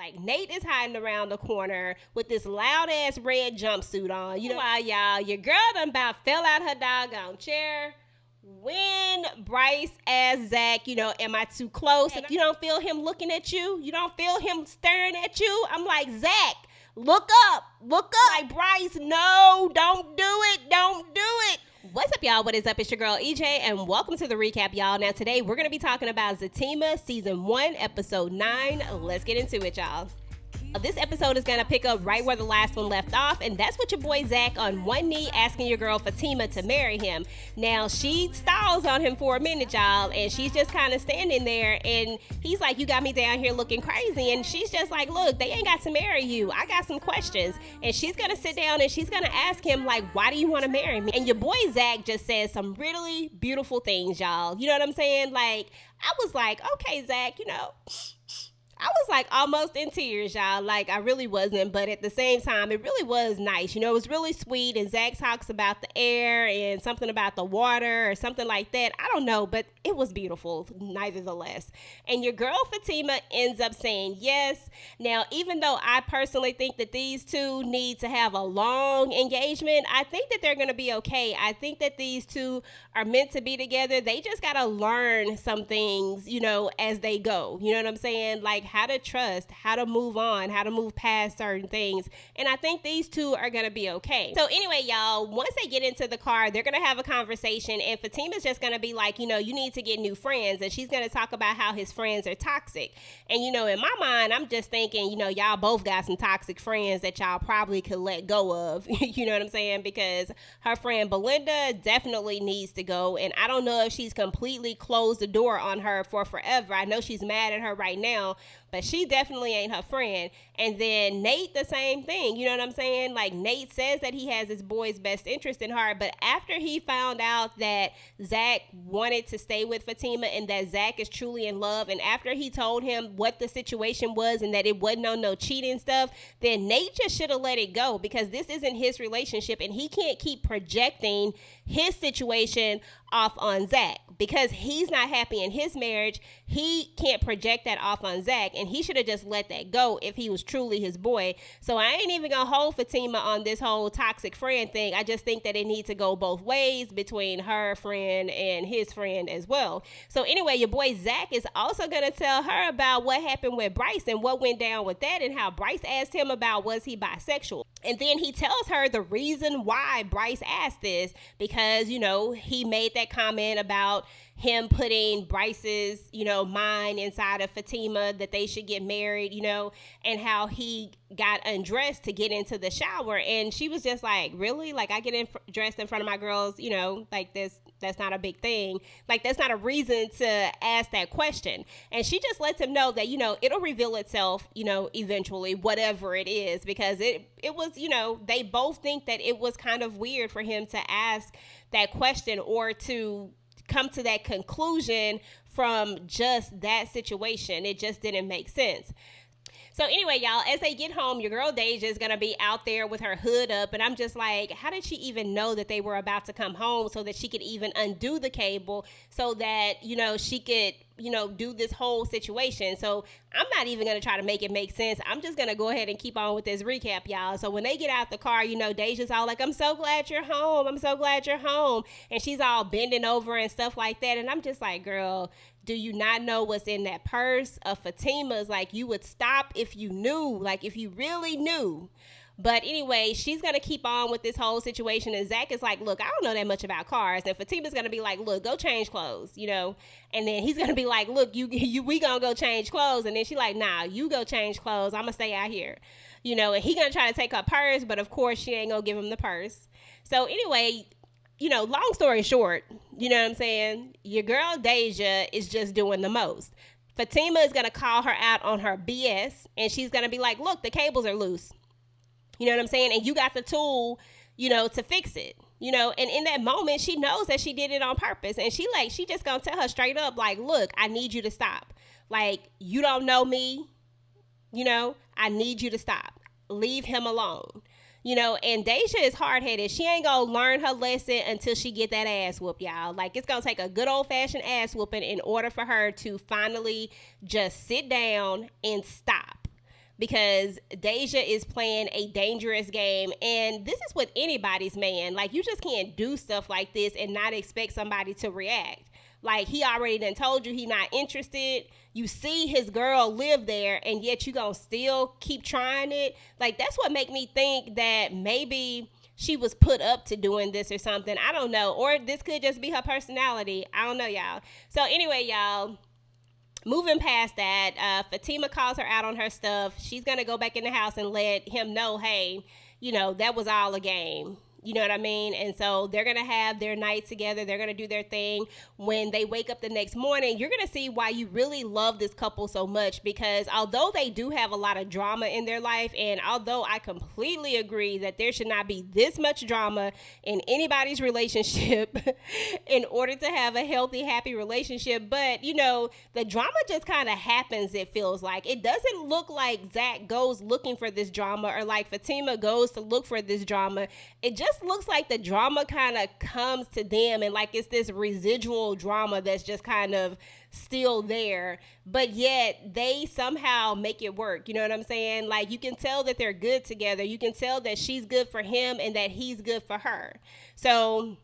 Like, Nate is hiding around the corner with this loud ass red jumpsuit on. You know why, y'all? Your girl done about fell out her doggone chair when Bryce asked Zach, am I too close? If you don't feel him looking at you, you don't feel him staring at you. I'm like, Zach, look up. Like, Bryce, no, don't do it. What's up, y'all? What is up? It's your girl, EJ, and welcome to the recap, y'all. Now, today, we're going to be talking about Zatima, Season 1, Episode 9. Let's get into it, y'all. This episode is going to pick up right where the last one left off, and that's with your boy Zach on one knee asking your girl Fatima to marry him. Now, she stalls on him for a minute, y'all, and she's just kind of standing there, and he's like, you got me down here looking crazy, and she's just like, look, they ain't got to marry you. I got some questions, and she's going to sit down, and she's going to ask him, like, why do you want to marry me? And your boy Zach just says some really beautiful things, y'all. You know what I'm saying? Like, I was like, okay, Zach, I was like almost in tears, y'all. Like, I really wasn't, but at the same time, it really was nice. It was really sweet, and Zach talks about the air and something about the water or something like that. I don't know, but it was beautiful, nevertheless. And your girl Fatima ends up saying yes. Now, even though I personally think that these two need to have a long engagement, I think that they're going to be okay. I think that these two are meant to be together. They just got to learn some things, as they go. You know what I'm saying? Like, how to trust, how to move on, how to move past certain things. And I think these two are going to be okay. So anyway, y'all, once they get into the car, they're going to have a conversation, and Fatima's just going to be like, you need to get new friends. And she's going to talk about how his friends are toxic. And, in my mind, I'm just thinking, y'all both got some toxic friends that y'all probably could let go of. You know what I'm saying? Because her friend Belinda definitely needs to go. And I don't know if she's completely closed the door on her for forever. I know she's mad at her right now, but she definitely ain't her friend. And then Nate, the same thing. You know what I'm saying? Like, Nate says that he has his boy's best interest in heart, but after he found out that Zach wanted to stay with Fatima and that Zach is truly in love, and after he told him what the situation was and that it wasn't on no cheating stuff, then Nate just should have let it go, because this isn't his relationship, and he can't keep projecting his situation off on Zach, because he's not happy in his marriage. He can't project that off on Zach, and he should have just let that go if he was truly his boy. So I ain't even gonna hold Fatima on this whole toxic friend thing. I just think that it needs to go both ways between her friend and his friend as well. So anyway, your boy Zach is also gonna tell her about what happened with Bryce and what went down with that, and how Bryce asked him about was he bisexual. And then he tells her the reason why Bryce asked this, because, he made that comment about him putting Bryce's, mind inside of Fatima, that they should get married, and how he got undressed to get into the shower. And she was just like, really? Like, I get dressed in front of my girls, like this, that's not a big thing. Like, that's not a reason to ask that question. And she just lets him know that, it'll reveal itself, eventually, whatever it is, because it was, they both think that it was kind of weird for him to ask that question or to come to that conclusion from just that situation. It just didn't make sense. So anyway, y'all, as they get home, your girl Deja is going to be out there with her hood up. And I'm just like, how did she even know that they were about to come home so that she could even undo the cable so that, she could, do this whole situation? So I'm not even going to try to make it make sense. I'm just going to go ahead and keep on with this recap, y'all. So when they get out the car, Deja's all like, I'm so glad you're home. I'm so glad you're home. And she's all bending over and stuff like that. And I'm just like, girl, do you not know what's in that purse of Fatima's? Like, you would stop if you knew, like, if you really knew. But anyway, she's going to keep on with this whole situation. And Zach is like, look, I don't know that much about cars. And Fatima's going to be like, look, go change clothes, And then he's going to be like, look, we going to go change clothes. And then she's like, nah, you go change clothes. I'm going to stay out here. And he going to try to take her purse. But of course, she ain't going to give him the purse. So anyway, long story short, you know what I'm saying? Your girl Deja is just doing the most. Fatima is going to call her out on her BS. And she's going to be like, look, the cables are loose. You know what I'm saying? And you got the tool, to fix it. And in that moment, she knows that she did it on purpose. And she just going to tell her straight up, like, look, I need you to stop. Like, you don't know me. I need you to stop. Leave him alone. And Deja is hard-headed. She ain't gonna learn her lesson until she get that ass whooped, y'all. Like, it's gonna take a good old-fashioned ass whooping in order for her to finally just sit down and stop. because Deja is playing a dangerous game. And this is with anybody's man. Like, you just can't do stuff like this and not expect somebody to react. Like, he already done told you he not interested. You see his girl live there, and yet you gonna still keep trying it. Like, that's what make me think that maybe she was put up to doing this or something. I don't know. Or this could just be her personality. I don't know, y'all. So anyway, y'all, moving past that, Fatima calls her out on her stuff. She's going to go back in the house and let him know, hey, that was all a game. You know what I mean? And so they're going to have their night together. They're going to do their thing. When they wake up the next morning, you're going to see why you really love this couple so much, because although they do have a lot of drama in their life, and although I completely agree that there should not be this much drama in anybody's relationship in order to have a healthy, happy relationship, but, the drama just kind of happens, it feels like. It doesn't look like Zach goes looking for this drama or like Fatima goes to look for this drama. It just looks like the drama kind of comes to them, and like it's this residual drama that's just kind of still there, but yet they somehow make it work. You know what I'm saying? Like, you can tell that they're good together. You can tell that she's good for him and that he's good for her. So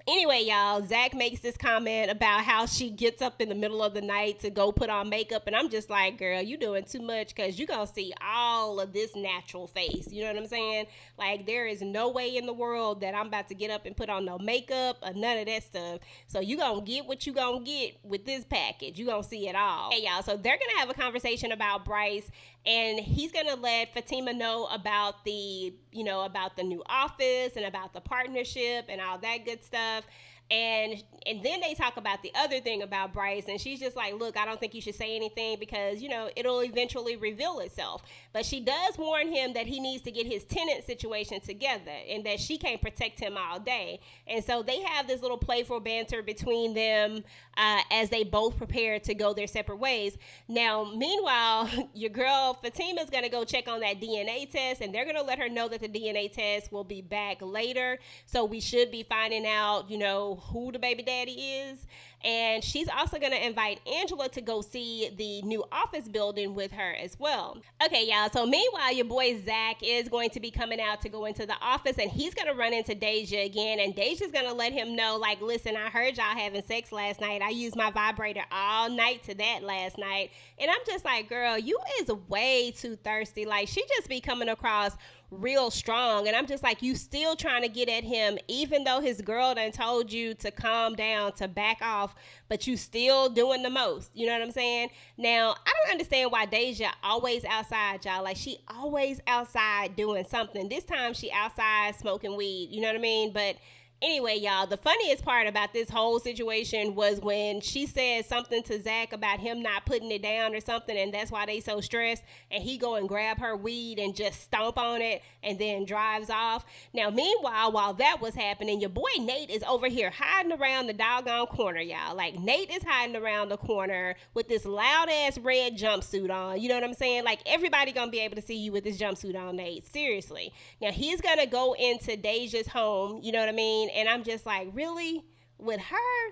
anyway, y'all, Zach makes this comment about how she gets up in the middle of the night to go put on makeup. And I'm just like, girl, you doing too much, because you're going to see all of this natural face. You know what I'm saying? Like, there is no way in the world that I'm about to get up and put on no makeup or none of that stuff. So you going to get what you going to get with this package. You going to see it all. Hey, y'all, so they're going to have a conversation about Bryce. And he's going to let Fatima know about the new office and about the partnership and all that good stuff. And then they talk about the other thing about Bryce, and she's just like, look, I don't think you should say anything because, it'll eventually reveal itself. But she does warn him that he needs to get his tenant situation together and that she can't protect him all day. And so they have this little playful banter between them as they both prepare to go their separate ways. Now, meanwhile, your girl Fatima's going to go check on that DNA test, and they're going to let her know that the DNA test will be back later. So we should be finding out, who the baby daddy is. And she's also going to invite Angela to go see the new office building with her as well. Okay, y'all. So meanwhile, your boy Zach is going to be coming out to go into the office, and he's going to run into Deja again. And Deja's going to let him know, like, listen, I heard y'all having sex last night. I used my vibrator all night to that last night. And I'm just like, girl, you is way too thirsty. Like, she just be coming across real strong. And I'm just like, you still trying to get at him, even though his girl done told you to calm down, to back off, but you still doing the most. You know what I'm saying? Now, I don't understand why Deja always outside, y'all. Like, she always outside doing something. This time she outside smoking weed. You know what I mean? But anyway, y'all, the funniest part about this whole situation was when she said something to Zach about him not putting it down or something, and that's why they so stressed, and he go and grab her weed and just stomp on it and then drives off. Now, meanwhile, while that was happening, your boy Nate is over here hiding around the doggone corner, y'all. Like, Nate is hiding around the corner with this loud-ass red jumpsuit on. You know what I'm saying? Like, everybody gonna be able to see you with this jumpsuit on, Nate. Seriously. Now, he's gonna go into Deja's home, you know what I mean? And I'm just like, really? With her?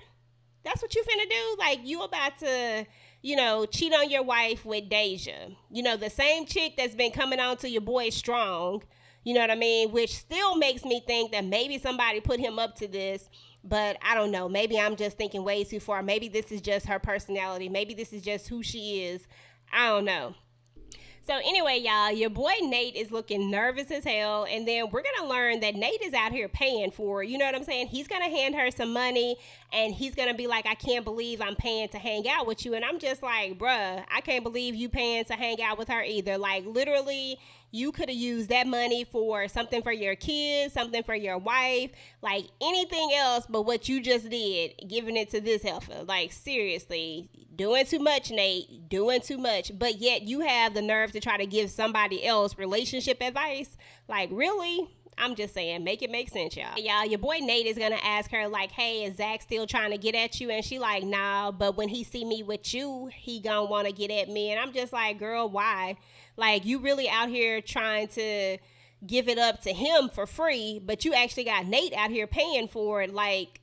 That's what you finna do? Like, you about to, cheat on your wife with Deja. The same chick that's been coming on to your boy Strong, you know what I mean? Which still makes me think that maybe somebody put him up to this, but I don't know. Maybe I'm just thinking way too far. Maybe this is just her personality. Maybe this is just who she is. I don't know. So anyway, y'all, your boy Nate is looking nervous as hell. And then we're going to learn that Nate is out here paying for it. You know what I'm saying? He's going to hand her some money, and he's going to be like, I can't believe I'm paying to hang out with you. And I'm just like, bruh, I can't believe you paying to hang out with her either. Like, literally, you could have used that money for something for your kids, something for your wife, like anything else but what you just did, giving it to this heifer. Like, seriously, doing too much, Nate, doing too much. But yet you have the nerve to try to give somebody else relationship advice. Like, really? I'm just saying, make it make sense, y'all. Y'all, your boy Nate is going to ask her, like, hey, is Zach still trying to get at you? And she like, nah, but when he see me with you, he gonna want to get at me. And I'm just like, girl, why? Like, you really out here trying to give it up to him for free, but you actually got Nate out here paying for it. Like,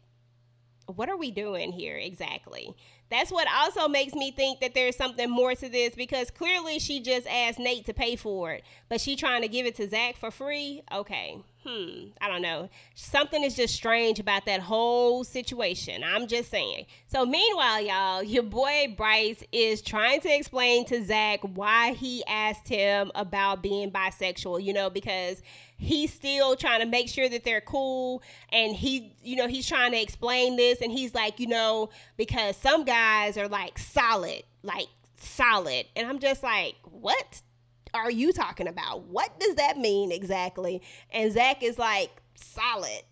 what are we doing here exactly? That's what also makes me think that there's something more to this, because clearly she just asked Nate to pay for it, but she trying to give it to Zach for free. Okay. I don't know. Something is just strange about that whole situation. I'm just saying. So meanwhile, y'all, your boy Bryce is trying to explain to Zach why he asked him about being bisexual, because he's still trying to make sure that they're cool. And he's trying to explain this. And he's like, because some guys are like solid. And I'm just like, what are you talking about? What does that mean exactly? And Zach is like, solid.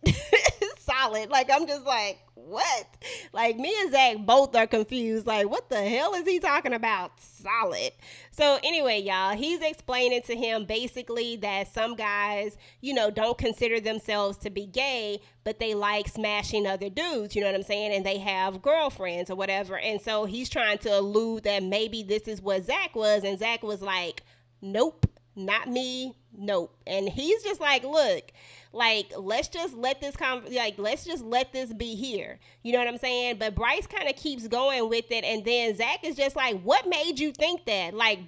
Solid. Like, I'm just like, what? Like, me and Zach both are confused. Like, what the hell is he talking about? Solid. So anyway, y'all, he's explaining to him basically that some guys, don't consider themselves to be gay, but they like smashing other dudes, you know what I'm saying? And they have girlfriends or whatever. And so he's trying to allude that maybe this is what Zach was. And Zach was like, nope, not me, nope. And he's just like, look, like, let's just let this be here. You know what I'm saying? But Bryce kind of keeps going with it. And then Zach is just like, what made you think that? Like,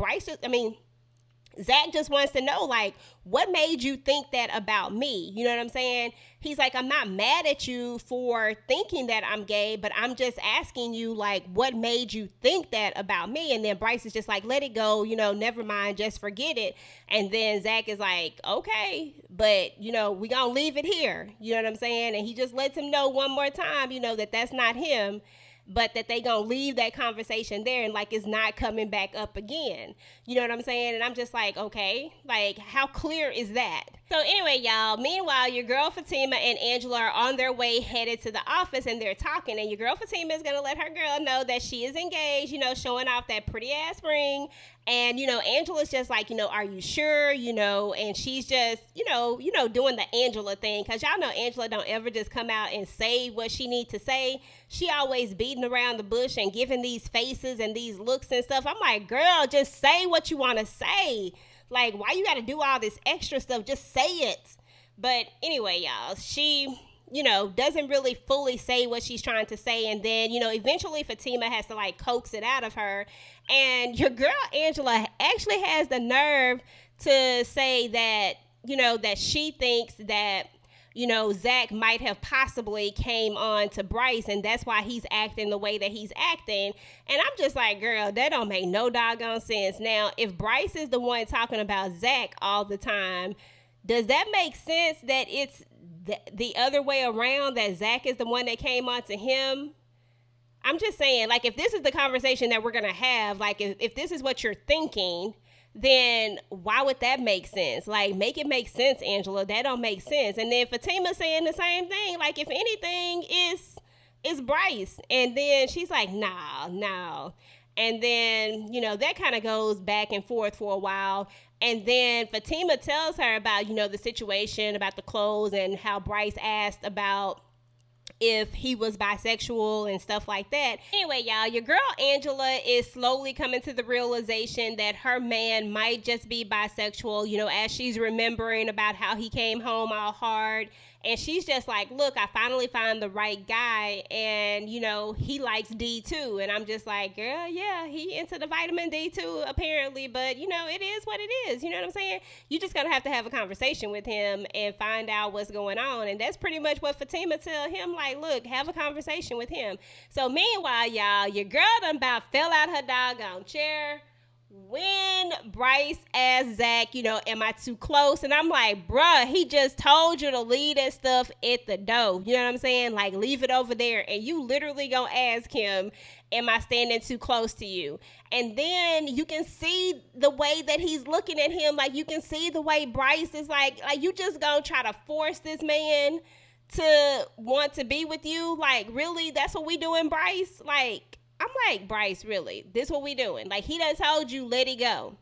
Zach just wants to know, like, what made you think that about me? You know what I'm saying? He's like, I'm not mad at you for thinking that I'm gay, but I'm just asking you, like, what made you think that about me? And then Bryce is just like, let it go, never mind, just forget it. And then Zach is like, okay, but, we gonna leave it here. You know what I'm saying? And he just lets him know one more time, that that's not him, but that they gonna leave that conversation there and like it's not coming back up again. You know what I'm saying? And I'm just like, okay, like how clear is that? So anyway, y'all, meanwhile, your girl Fatima and Angela are on their way headed to the office and they're talking, and your girl Fatima is gonna let her girl know that she is engaged, showing off that pretty ass ring. And, Angela's just like, are you sure? And she's just, doing the Angela thing. Cause y'all know Angela don't ever just come out and say what she needs to say. She always beating around the bush and giving these faces and these looks and stuff. I'm like, girl, just say what you want to say. Like, why you got to do all this extra stuff? Just say it. But anyway, y'all, she, doesn't really fully say what she's trying to say. And then, eventually Fatima has to like coax it out of her. And your girl Angela actually has the nerve to say that, that she thinks that, Zach might have possibly came on to Bryce, and that's why he's acting the way that he's acting. And I'm just like, girl, that don't make no doggone sense. Now, if Bryce is the one talking about Zach all the time, does that make sense that it's the other way around, that Zach is the one that came on to him? I'm just saying, like, if this is the conversation that we're going to have, like, if this is what you're thinking, then why would that make sense? Like, make it make sense, Angela. That don't make sense. And then Fatima saying the same thing. Like, if anything, it's Bryce. And then she's like, no. And then, that kind of goes back and forth for a while. And then Fatima tells her about, the situation, about the clothes, and how Bryce asked about if he was bisexual and stuff like that. Anyway, y'all, your girl Angela is slowly coming to the realization that her man might just be bisexual, as she's remembering about how he came home all hard. And she's just like, look, I finally found the right guy, and, he likes D too. And I'm just like, girl, yeah, he into the vitamin D too, apparently. But, it is what it is. You know what I'm saying? You just going to have a conversation with him and find out what's going on. And that's pretty much what Fatima tell him. Like, look, have a conversation with him. So meanwhile, y'all, your girl done about fell out her doggone chair when Bryce asked Zach, am I too close? And I'm like, bruh, he just told you to leave that stuff at the door. You know what I'm saying? Like, leave it over there. And you literally gonna ask him, am I standing too close to you? And then you can see the way that he's looking at him. Like, you can see the way Bryce is like you just gonna try to force this man to want to be with you? Like, really? That's what we doing, Bryce? Like, I'm like, Bryce, really? This what we doing? Like, he done told you, let it go.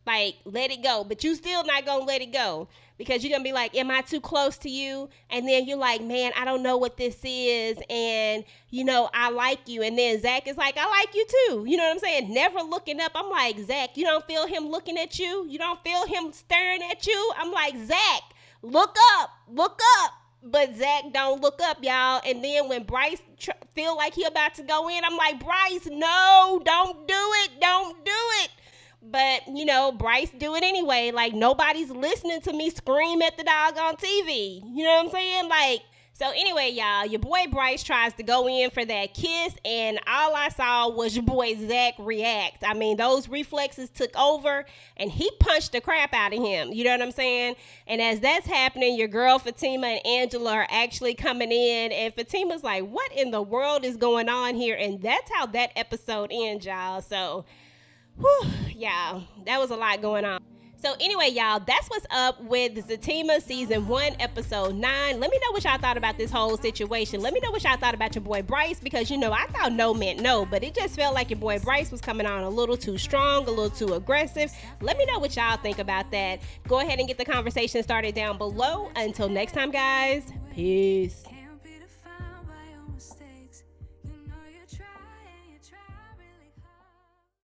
Like, let it go. But you still not going to let it go. Because you're going to be like, am I too close to you? And then you're like, man, I don't know what this is. And, I like you. And then Zach is like, I like you too. You know what I'm saying? Never looking up. I'm like, Zach, you don't feel him looking at you? You don't feel him staring at you? I'm like, Zach, look up. but Zach don't look up, y'all. And then when Bryce feel like he about to go in, I'm like, Bryce, no, don't do it. Don't do it. But, Bryce do it anyway. Like, nobody's listening to me scream at the doggone TV. You know what I'm saying? Like, so anyway, y'all, your boy Bryce tries to go in for that kiss, and all I saw was your boy Zach react. I mean, those reflexes took over, and he punched the crap out of him. You know what I'm saying? And as that's happening, your girl Fatima and Angela are actually coming in, and Fatima's like, what in the world is going on here? And that's how that episode ends, y'all. So, whew, y'all, that was a lot going on. So anyway, y'all, that's what's up with Zatima season 1, episode 9. Let me know what y'all thought about this whole situation. Let me know what y'all thought about your boy Bryce, because, I thought no meant no, but it just felt like your boy Bryce was coming on a little too strong, a little too aggressive. Let me know what y'all think about that. Go ahead and get the conversation started down below. Until next time, guys, peace.